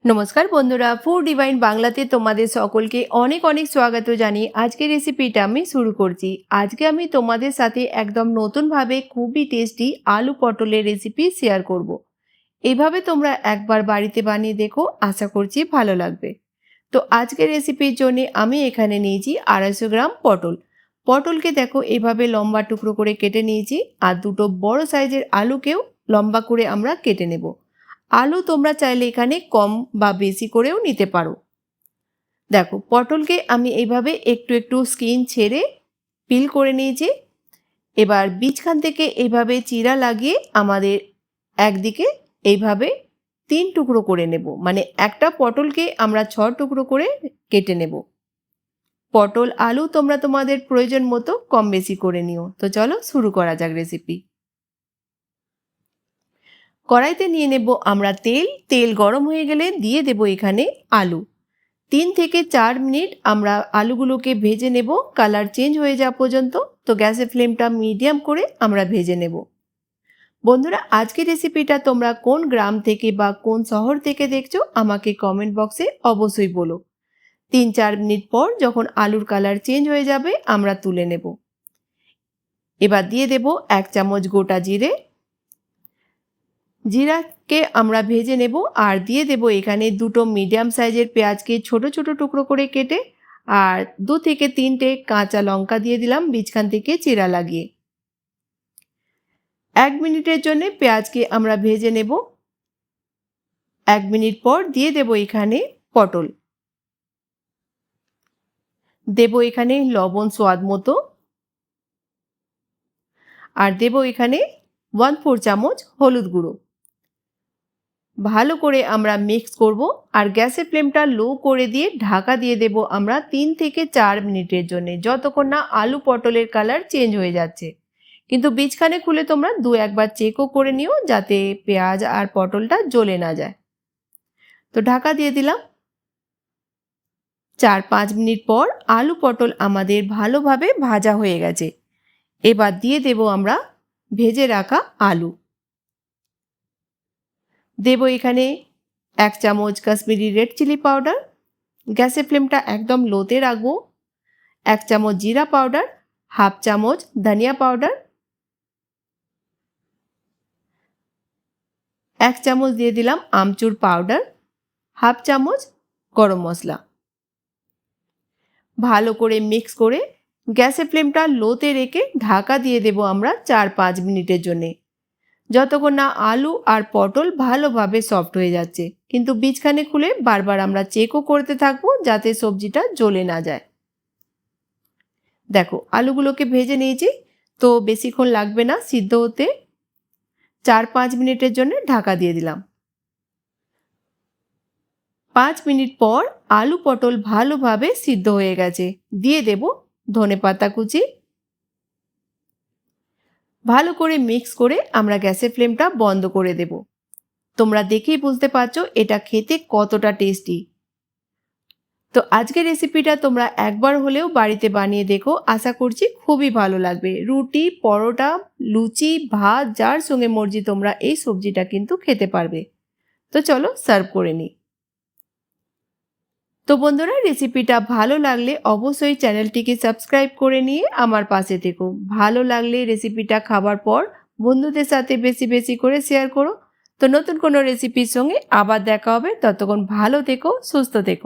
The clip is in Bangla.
নমস্কার বন্ধুরা, ফুড ডিভাইন বাংলাতে তোমাদের সকলকে অনেক অনেক স্বাগত জানিয়ে আজকের রেসিপিটা আমি শুরু করছি। আজকে আমি তোমাদের সাথে একদম নতুনভাবে খুবই টেস্টি আলু পটলের রেসিপি শেয়ার করব। এইভাবে তোমরা একবার বাড়িতে বানিয়ে দেখো, আশা করছি ভালো লাগবে। তো আজকের রেসিপির জন্য আমি এখানে নিয়েছি 250 গ্রাম পটল। পটলকে দেখো এইভাবে লম্বা টুকরো করে কেটে নিয়েছি, আর দুটো বড় সাইজের আলুকেও লম্বা করে আমরা কেটে নেব। আলু তোমরা চাইলে এখানে কম বা বেশি করেও নিতে পারো। দেখো পটলকে আমি এইভাবে একটু একটু স্কিন ছেড়ে পিল করে নিয়েছি। এবার বীজখান থেকে এইভাবে চিরা লাগিয়ে আমাদের একদিকে এইভাবে 3 টুকরো করে নেব, মানে একটা পটলকে আমরা 6 টুকরো করে কেটে নেব। পটল আলু তোমরা তোমাদের প্রয়োজন মতো কম বেশি করে নিও। তো চলো শুরু করা যাক রেসিপি। কড়াইতে নিয়ে নেব আমরা তেল গরম হয়ে গেলে দিয়ে দেব এখানে আলু। 3 থেকে 4 মিনিট আমরা আলুগুলোকে ভেজে নেব কালার চেঞ্জ হয়ে যাওয়া পর্যন্ত। তো গ্যাসের ফ্লেমটা মিডিয়াম করে আমরা ভেজে নেব। বন্ধুরা, আজকের রেসিপিটা তোমরা কোন গ্রাম থেকে বা কোন শহর থেকে দেখছো আমাকে কমেন্ট বক্সে অবশ্যই বলো। 3-4 মিনিট পর যখন আলুর কালার চেঞ্জ হয়ে যাবে আমরা তুলে নেব। এবার দিয়ে দেব 1 চামচ গোটা জিরাকে আমরা ভেজে নেব, আর দিয়ে দেব এখানে দুটো মিডিয়াম সাইজের পেঁয়াজকে ছোট ছোট টুকরো করে কেটে, আর 2 থেকে 3টে কাঁচা লঙ্কা দিয়ে দিলাম বীজখান থেকে চিরা লাগিয়ে। 1 মিনিটের জন্য পেঁয়াজকে আমরা ভেজে নেব। 1 মিনিট পর দিয়ে দেব এখানে পটল, দেব এখানে লবণ স্বাদ মতো, আর দেব এখানে 1/4 চামচ হলুদ গুঁড়ো। ভালো করে আমরা মিক্স করব, আর গ্যাসের ফ্লেমটা লো করে দিয়ে ঢাকা দিয়ে দেব আমরা 3 থেকে 4 মিনিটের জন্য, যতক্ষণ না আলু পটলের কালার চেঞ্জ হয়ে যাচ্ছে। কিন্তু বীজখানে খুলে তোমরা 2-1 বার চেকও করে নিও যাতে পেঁয়াজ আর পটলটা জ্বলে না যায়। তো ঢাকা দিয়ে দিলাম। 4-5 মিনিট পর আলু পটল আমাদের ভালোভাবে ভাজা হয়ে গেছে। এবার দিয়ে দেব আমরা ভেজে রাখা আলু। দেব এখানে 1 চামচ কাশ্মীরি রেড চিলি পাউডার, গ্যাসের ফ্লেমটা একদম লোতে রাখবো। 1 চামচ জিরা পাউডার, 1/2 চামচ ধনিয়া পাউডার, 1 চামচ দিয়ে দিলাম আমচুর পাউডার, 1/2 চামচ গরম মশলা। ভালো করে মিক্স করে গ্যাসের ফ্লেমটা লোতে রেখে ঢাকা দিয়ে দেব আমরা 4-5 মিনিটের জন্যে, যতক্ষণ না আলু আর পটল ভালোভাবে সফট হয়ে যাচ্ছে। কিন্তু বীজখানে খুলে বারবার আমরা চেকও করতে থাকবো যাতে সবজিটা জ্বলে না যায়। দেখো আলুগুলোকে ভেজে নিয়েছি, তো বেশিক্ষণ লাগবে না সিদ্ধ হতে। 4-5 মিনিটের জন্য ঢাকা দিয়ে দিলাম। 5 মিনিট পর আলু পটল ভালোভাবে সিদ্ধ হয়ে গেছে। দিয়ে দেব ধনেপাতা কুচি। ভালো করে মিক্স করে আমরা গ্যাসের ফ্লেমটা বন্ধ করে দেব। তোমরা দেখেই বুঝতে পারছো এটা খেতে কতটা টেস্টি। তো আজকের রেসিপিটা তোমরা একবার হলেও বাড়িতে বানিয়ে দেখো, আশা করছি খুবই ভালো লাগবে। রুটি, পরোটা, লুচি, ভাত যার সঙ্গে মর্জি তোমরা এই সবজিটা কিন্তু খেতে পারবে। তো চলো সার্ভ করে নিই। তো বন্ধুরা, রেসিপিটা ভালো লাগলে অবশ্যই চ্যানেলটিকে সাবস্ক্রাইব করে নিয়ে আমার পাশে থেকো। ভালো লাগলে রেসিপিটা খাবার পর বন্ধুদের সাথে বেশি বেশি করে শেয়ার করো। তো নতুন কোনো রেসিপির সঙ্গে আবার দেখা হবে, ততক্ষণ ভালো থেকো, সুস্থ থেকো।